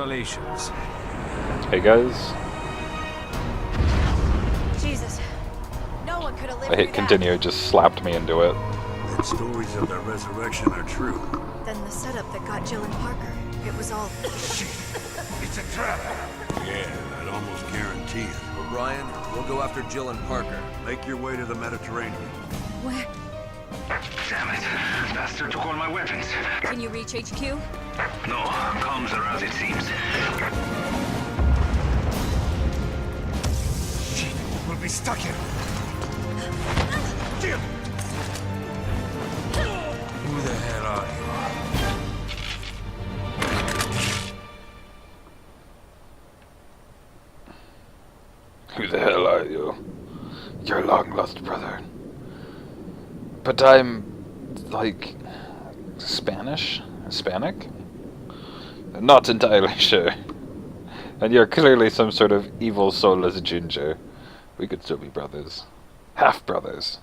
Relations. Hey guys. Jesus. No one could have lived I hit through continue, it just slapped me into it. The stories of their resurrection are true. Then the setup that got Jill and Parker. It was all... Shit! It's a trap! Yeah, I'd almost guarantee it. O'Brien, we'll go after Jill and Parker. Make your way to the Mediterranean. Where? Damn it. Bastard took all my weapons. Can you reach HQ? No, comms are as it seems. Shit, we'll be stuck here. Jill! Who the hell are you? Who the hell are you? Your long-lost brother. But I'm, like, Spanish? Hispanic? I'm not entirely sure. And you're clearly some sort of evil soulless ginger. We could still be brothers. Half-brothers.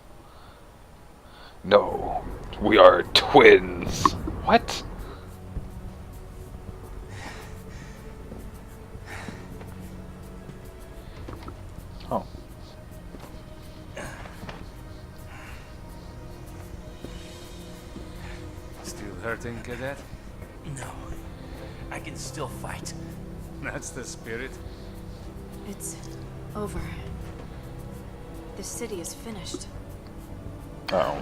No, we are twins. What? Oh. Still hurting, Cadet? No. I can still fight. That's the spirit. It's over. The city is finished. Oh.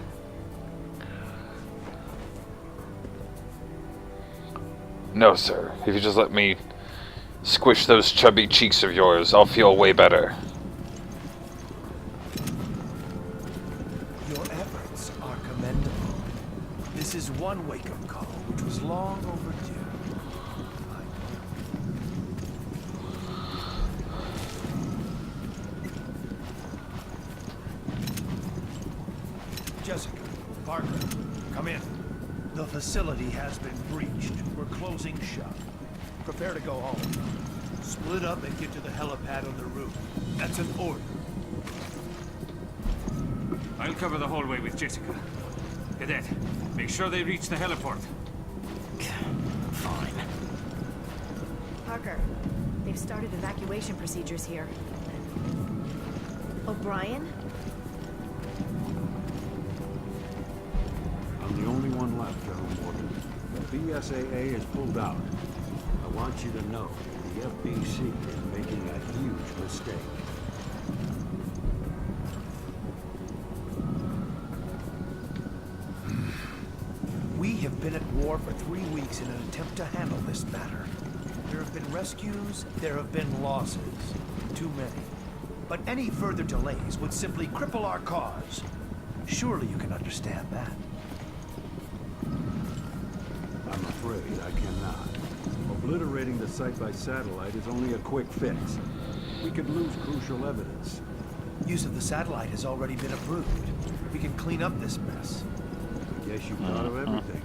No, sir. If you just let me squish those chubby cheeks of yours, I'll feel way better. Your efforts are commendable. This is one wake-up call, which was long overdue. Jessica, Parker, come in. The facility has been breached. We're closing shop. Prepare to go home. Split up and get to the helipad on the roof. That's an order. I'll cover the hallway with Jessica. Cadet, make sure they reach the heliport. Fine. Parker, they've started evacuation procedures here. O'Brien? I'm the only one left, General Morgan. The BSAA has pulled out. I want you to know the FBC is making a huge mistake. We have been at war for 3 weeks in an attempt to handle this matter. There have been rescues, there have been losses. Too many. But any further delays would simply cripple our cause. Surely you can understand that. I'm afraid I cannot. Obliterating the site by satellite is only a quick fix. We could lose crucial evidence. Use of the satellite has already been approved. We can clean up this mess. I guess you've thought of everything.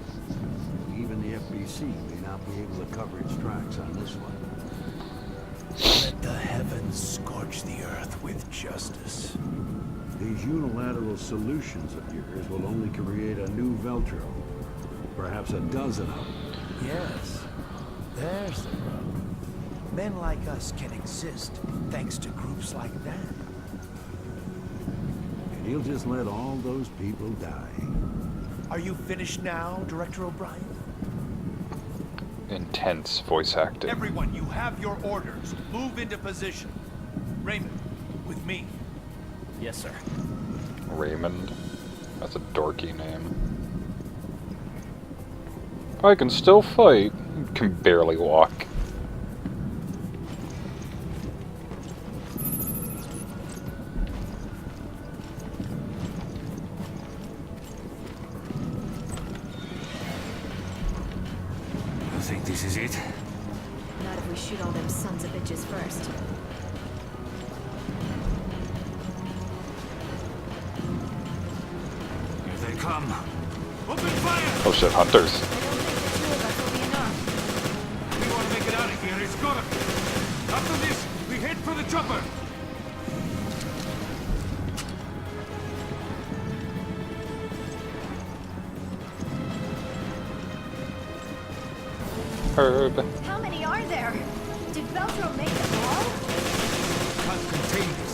Even the FBC may not be able to cover its tracks on this one. Let the heavens scorch the earth with justice. These unilateral solutions of yours will only create a new Veltro. Perhaps a dozen of them. Yes, there's the rub. Men like us can exist thanks to groups like that. And you'll just let all those people die. Are you finished now, Director O'Brien? Intense voice acting. Everyone, you have your orders. Move into position. Raymond, with me. Yes, sir. Raymond. That's a dorky name. I can still fight. Can barely walk. You think this is it? Not if we shoot all them sons of bitches first. Here they come. Open fire! Oh shit, hunters. I don't think the two of us will be enough. We want to make it out of here. It's gotta be. After this, we head for the chopper. Herb. How many are there? Did Veltro make them all? Can't contain this.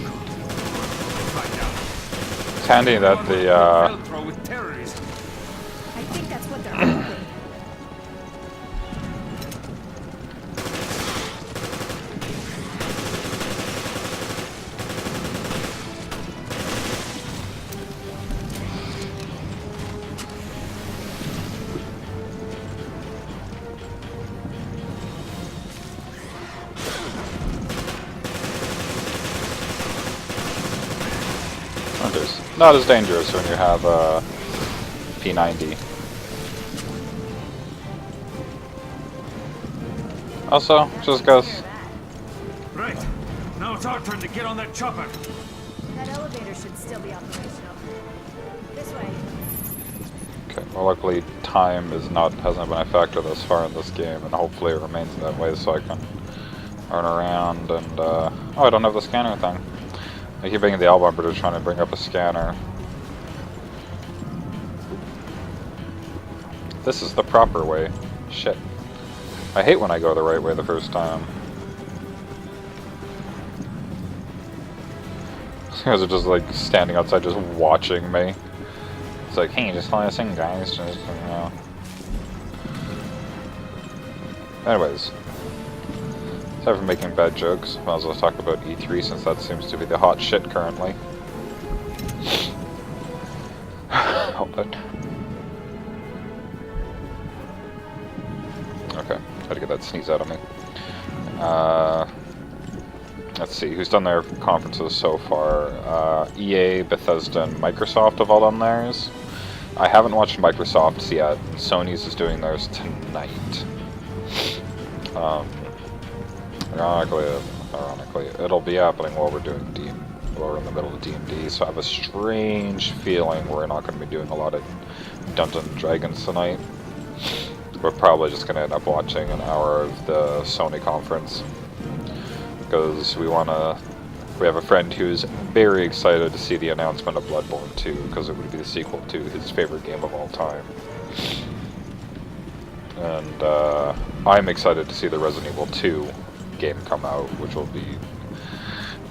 We'll find out. It's handy that the Velcro with terrorists. I think that's what they're hoping. not as dangerous when you have a P90. Also, just goes. Right. Now it's our turn to get on that chopper. That elevator should still be operational. This way. Okay, well luckily time hasn't been a factor thus far in this game, and hopefully it remains that way so I can run around and, oh, I don't have the scanner thing. I keep bringing the L bumper to trying to bring up a scanner. This is the proper way. Shit. I hate when I go the right way the first time. These guys are just like standing outside just watching me. It's like, hey, just let us in, guys. Just, you know. Anyways. Aside from making bad jokes, might as well talk about E3 since that seems to be the hot shit currently. Hold on. Okay, had to get that sneeze out of me. Let's see, who's done their conferences so far? EA, Bethesda, and Microsoft have all done theirs. I haven't watched Microsoft's yet. Sony's is doing theirs tonight. Ironically, it'll be happening while we're doing while we're in the middle of D&D, so I have a strange feeling we're not going to be doing a lot of Dungeons & Dragons tonight. We're probably just going to end up watching an hour of the Sony conference, because we have a friend who's very excited to see the announcement of Bloodborne 2, because it would be the sequel to his favorite game of all time. And I'm excited to see the Resident Evil 2 game come out, which will be...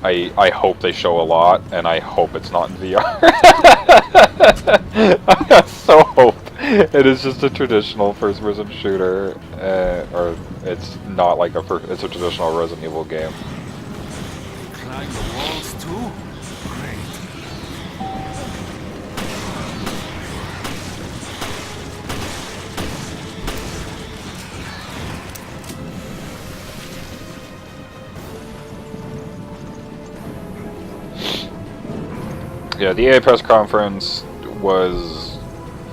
I hope they show a lot, and I hope it's not in VR. I so hope it is just a traditional first-person shooter, or it's not like it's a traditional Resident Evil game. Climb the walls too? Great. Yeah, the EA press conference was...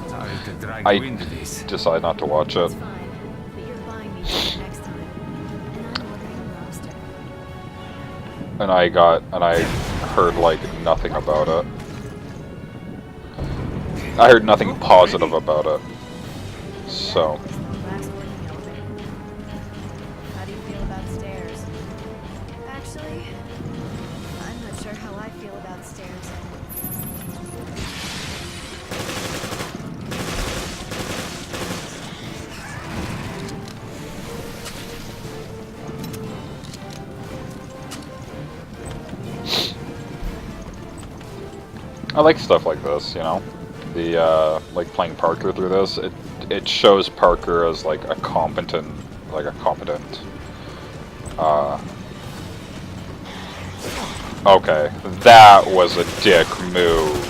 Time to drag I you into this. decided not to watch it. It's fine, but you're buying me dinner next time. And I'm ordering a lobster. And I heard like nothing about it. I heard nothing positive about it. So... Last working elevator. How do you feel about stairs? Actually, I'm not sure how I feel about stairs. I like stuff like this, you know? The, like playing Parker through this, it shows Parker as like a competent, okay, that was a dick move.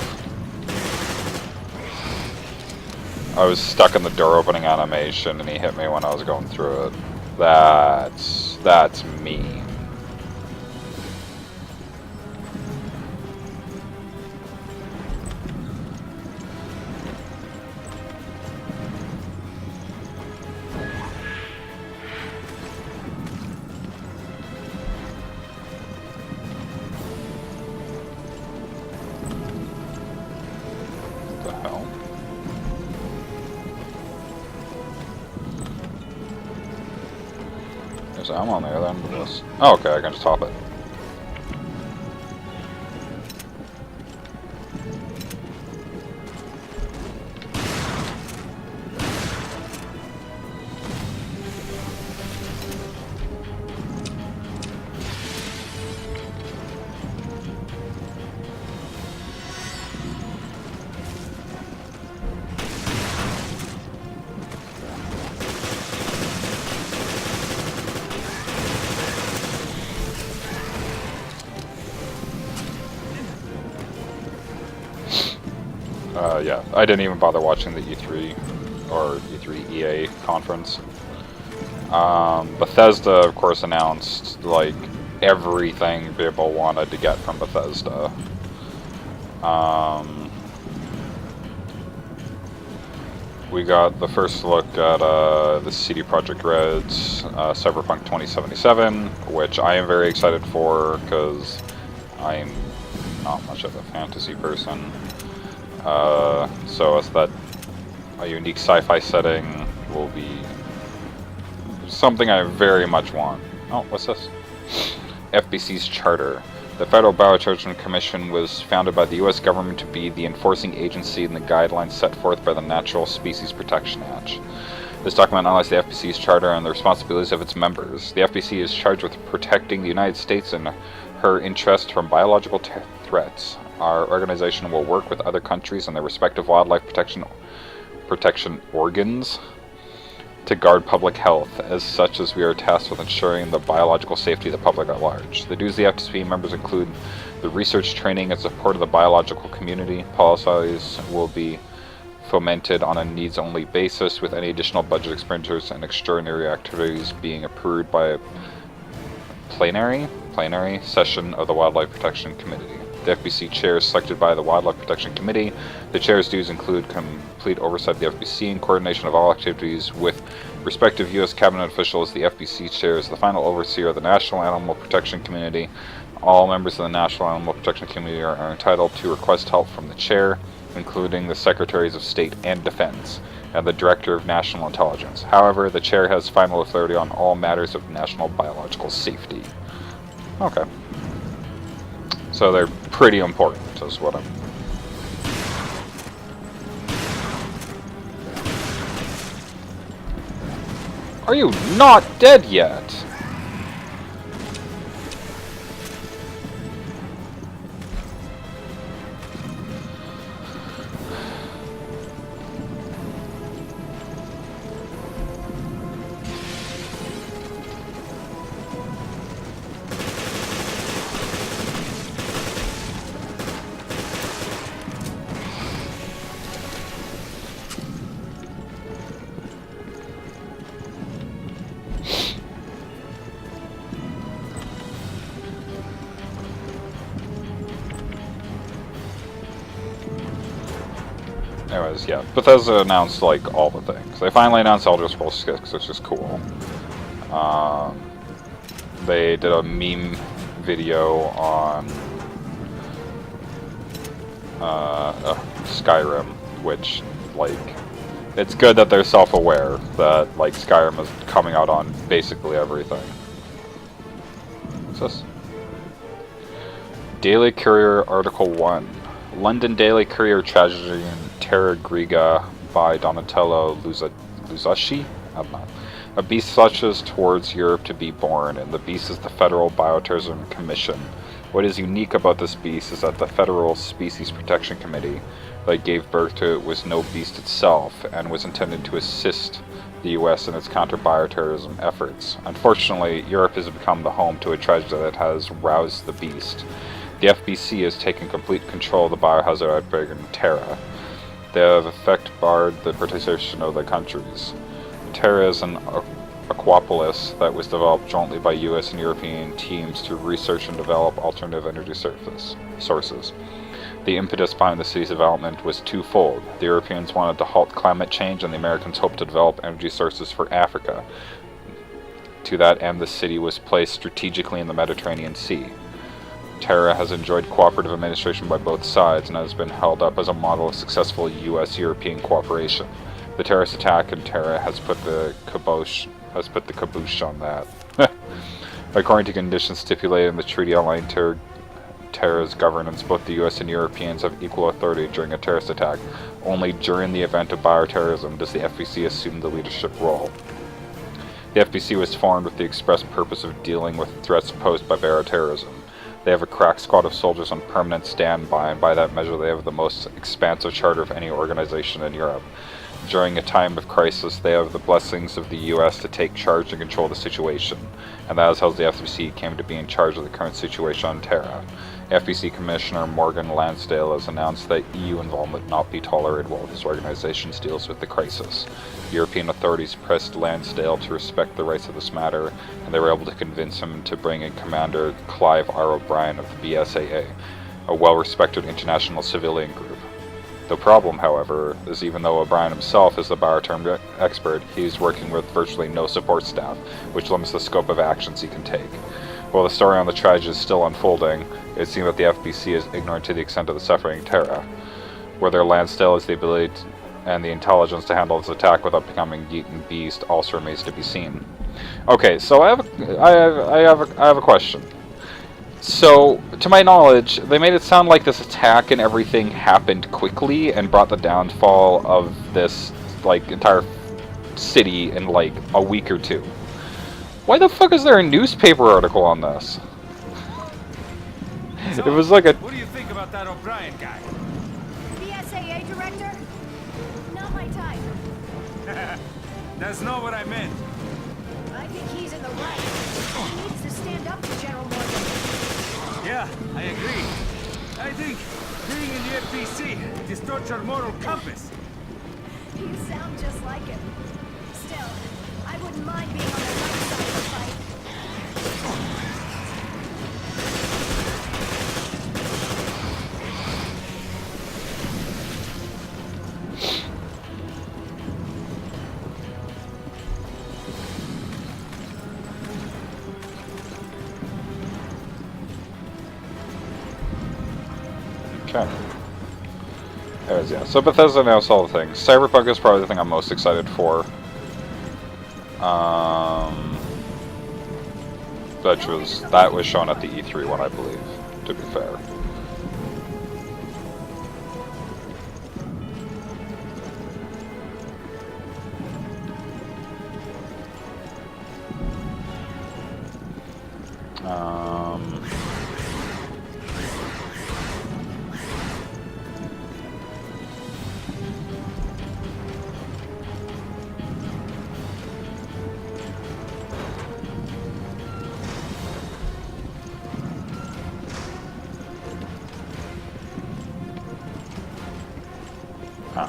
I was stuck in the door opening animation and he hit me when I was going through it. That's mean. The hell? There's ammo on the other end of this. Oh, okay, I can just hop it. Yeah, I didn't even bother watching the E3 or E3 EA conference. Bethesda, of course, announced like everything people wanted to get from Bethesda. We got the first look at the CD Projekt Red's Cyberpunk 2077, which I am very excited for because I'm not much of a fantasy person. So it's that a unique sci-fi setting will be something I very much want. Oh, what's this? FBC's charter. The Federal Bioterrorism Commission was founded by the U.S. government to be the enforcing agency in the guidelines set forth by the Natural Species Protection Act. This document outlines the FBC's charter and the responsibilities of its members. The FBC is charged with protecting the United States and her interests from biological threats. Our organization will work with other countries and their respective wildlife protection organs to guard public health. As such, as we are tasked with ensuring the biological safety of the public at large. The duties of the FTP members include the research, training, and support of the biological community. Policies will be fomented on a needs-only basis, with any additional budget expenditures and extraordinary activities being approved by a plenary session of the Wildlife Protection Committee. The FBC chair is selected by the Wildlife Protection Committee. The chair's duties include complete oversight of the FBC and coordination of all activities with respective U.S. cabinet officials. The FBC chair is the final overseer of the National Animal Protection Community. All members of the National Animal Protection Community are entitled to request help from the chair, including the Secretaries of State and Defense, and the Director of National Intelligence. However, the chair has final authority on all matters of national biological safety. Okay. So they're pretty important, is what I'm... Are you not dead yet? Anyways, yeah, Bethesda announced, like, all the things. They finally announced Elder Scrolls 6, which is cool. They did a meme video on Skyrim, which, like, it's good that they're self-aware that, like, Skyrim is coming out on basically everything. What's this? Daily Courier Article 1. London Daily Courier Tragedy in Terra Grigia by Donatello Luzacci? I don't know. A beast clutches towards Europe to be born, and the beast is the Federal Bioterrorism Commission. What is unique about this beast is that the Federal Species Protection Committee that gave birth to it was no beast itself, and was intended to assist the US in its counter-bioterrorism efforts. Unfortunately, Europe has become the home to a tragedy that has roused the beast. The FBC has taken complete control of the biohazard outbreak in Terra. They have effect barred the participation of the countries. Terra is an aquapolis that was developed jointly by US and European teams to research and develop alternative energy sources. The impetus behind the city's development was twofold. The Europeans wanted to halt climate change, and the Americans hoped to develop energy sources for Africa. To that end, the city was placed strategically in the Mediterranean Sea. Terra has enjoyed cooperative administration by both sides and has been held up as a model of successful US-European cooperation. The terrorist attack in Terra has put the kibosh on that. According to conditions stipulated in the treaty outlining Terra's governance, both the US and Europeans have equal authority during a terrorist attack. Only during the event of bioterrorism does the FBC assume the leadership role. The FBC was formed with the express purpose of dealing with threats posed by bioterrorism. They have a crack squad of soldiers on permanent standby, and by that measure they have the most expansive charter of any organization in Europe. During a time of crisis, they have the blessings of the US to take charge and control the situation, and that is how the FBC came to be in charge of the current situation on Terra. FBC Commissioner Morgan Lansdale has announced that EU involvement will not be tolerated while his organization deals with the crisis. European authorities pressed Lansdale to respect the rights of this matter, and they were able to convince him to bring in Commander Clive R. O'Brien of the BSAA, a well-respected international civilian group. The problem, however, is even though O'Brien himself is the bar-termed expert, he's working with virtually no support staff, which limits the scope of actions he can take. While the story on the tragedy is still unfolding, it seems that the FBC is ignorant to the extent of the suffering in Terra. Whether Lansdale has the ability and the intelligence to handle this attack without becoming eaten beast also remains to be seen. Okay, so I have a question. So, to my knowledge, they made it sound like this attack and everything happened quickly and brought the downfall of this, like, entire city in, like, a week or two. Why the fuck is there a newspaper article on this? So, It was like a... What do you think about that O'Brien guy? BSAA director? Not my type. That's not what I meant. I think he's in the right. He needs to stand up to General Morgan. Yeah, I agree. I think being in the FBC distorts your moral compass. You sound just like him. Still, I wouldn't mind being on the right side of the fight. Okay. Anyways, yeah. So Bethesda announced all the things. Cyberpunk is probably the thing I'm most excited for. That was shown at the E3 one, I believe, to be fair. Huh.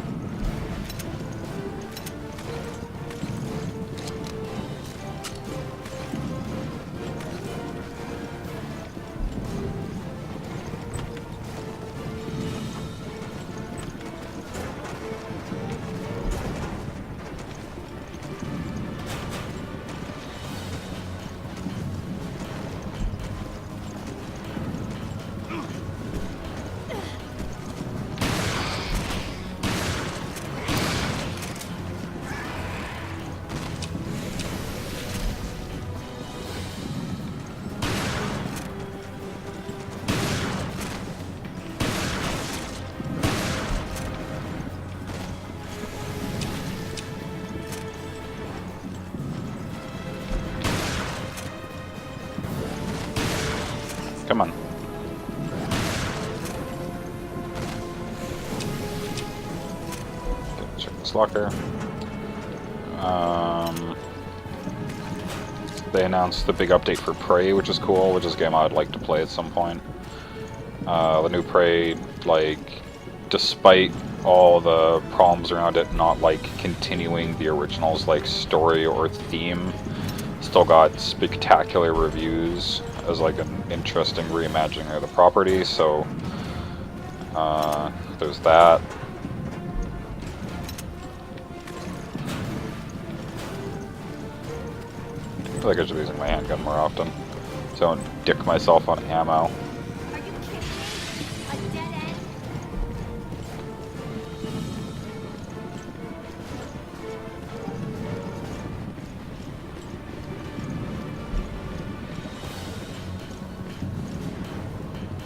Come on. Okay, check this locker. They announced the big update for Prey, which is cool, which is a game I'd like to play at some point. The new Prey, like, despite all the problems around it not, like, continuing the original's, like, story or theme, still got spectacular reviews as, like, an interesting reimagining of the property, so there's that. I feel like I should be using my handgun more often, so I don't dick myself on ammo. Are you kidding me? A dead end?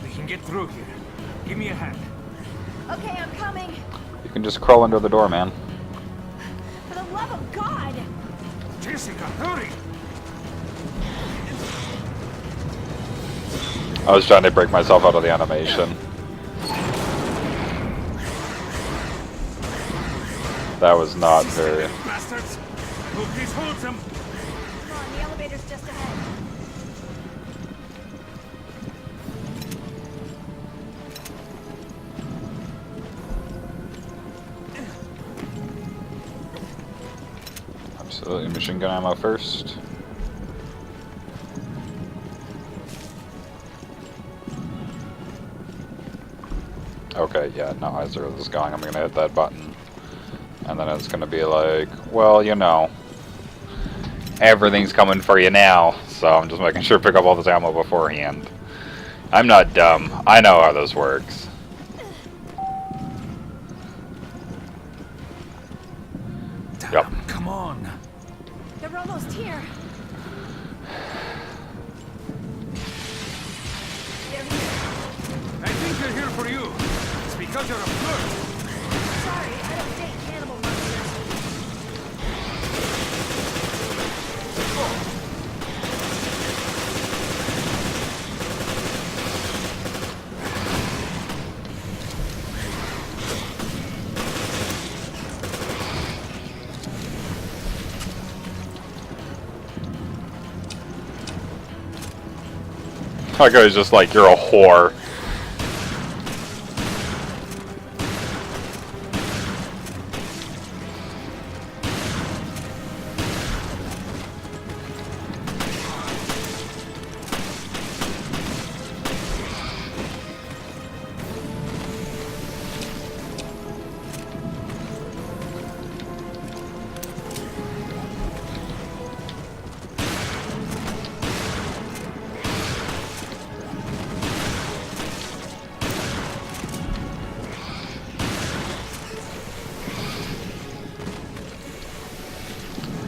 We can get through here. Give me a hand. Okay, I'm coming. You can just crawl under the door, man. For the love of God! Jessica, hurry! I was trying to break myself out of the animation. That was not very... Bastards! Hope this holds them! Come on, the elevator's just ahead. Civilian machine gun ammo first. Okay, yeah, no, I see where this is going. I'm gonna hit that button. And then it's gonna be like, well, you know, everything's coming for you now. So I'm just making sure to pick up all this ammo beforehand. I'm not dumb. I know how this works. Yep. Come on. They're almost here. They're here. I think they're here for you. It's because you're a flirt. Sorry, I don't date cannibal monsters. That guy's just like, you're a whore.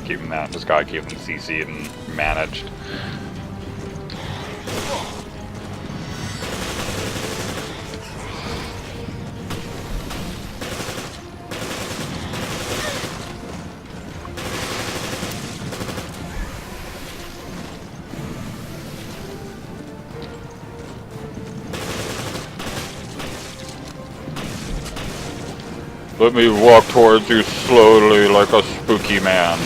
Keep them that. Just gotta keep them CC'd and managed. Let me walk towards you slowly like a spooky man.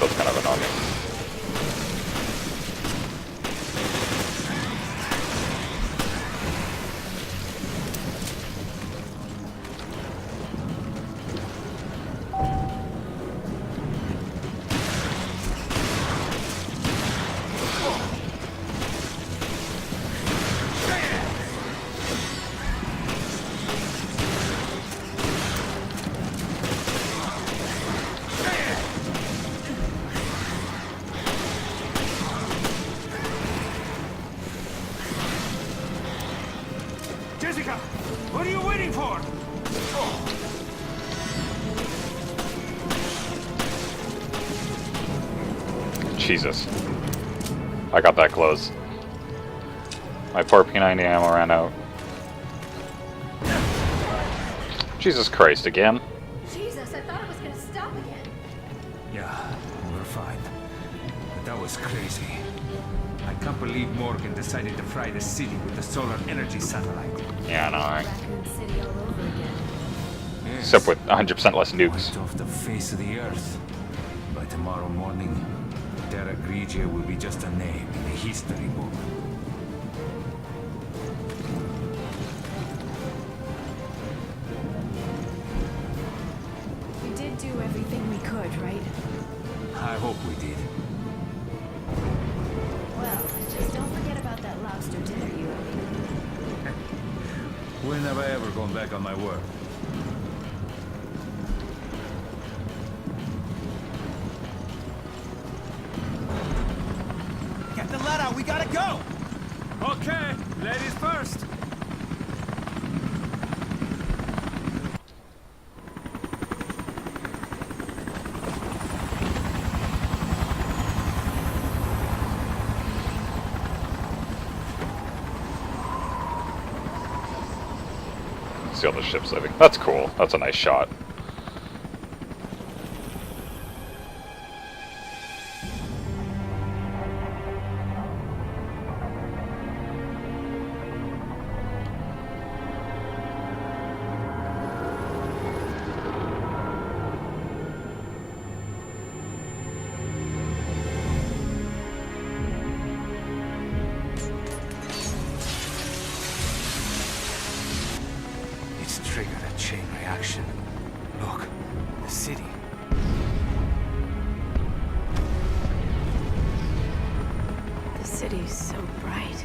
That's kind of annoying. Jessica, what are you waiting for? Jesus. I got that close. My poor P90 ammo ran out. Jesus Christ, again? Jesus, I thought it was gonna stop again. Yeah, we're fine. But that was crazy. I can't believe Morgan decided to fry the city with the solar energy satellite. Yeah, I know, right? Raccoon City all over again. Yes. Except with 100% less nukes. Wiped off the face of the earth. By tomorrow morning, Terra Grigia will be just a name in the history book. We did do everything we could, right? I hope we did. Well, just don't forget about that lobster dinner you owe me. When have I ever gone back on my word? Get the lead out, we gotta go! Okay, ladies first. See all the ships leaving. That's cool. That's a nice shot. It's triggered a chain reaction. Look, the city. city's so bright.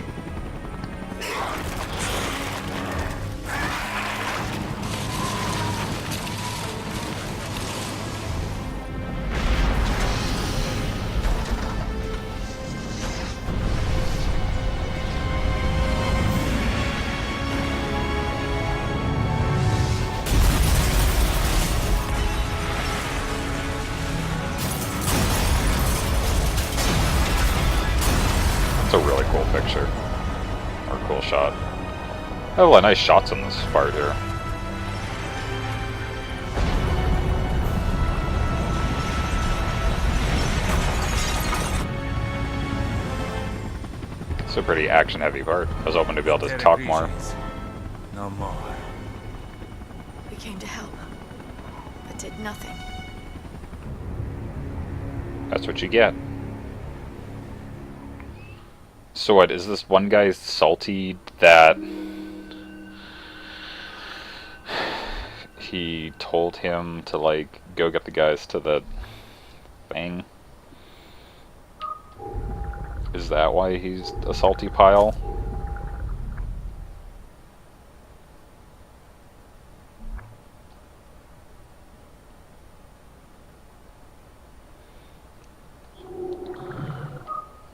It's a really cool picture. Or cool shot. I have a lot of nice shots in this part here. It's a pretty action-heavy part. I was hoping to be able to talk more. No more. We came to help, but did nothing. That's what you get. So what, is this one guy salty that he told him to, like, go get the guys to the thing? Is that why he's a salty pile?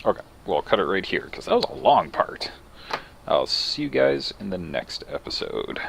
Okay, well, I'll cut it right here, because that was a long part. I'll see you guys in the next episode.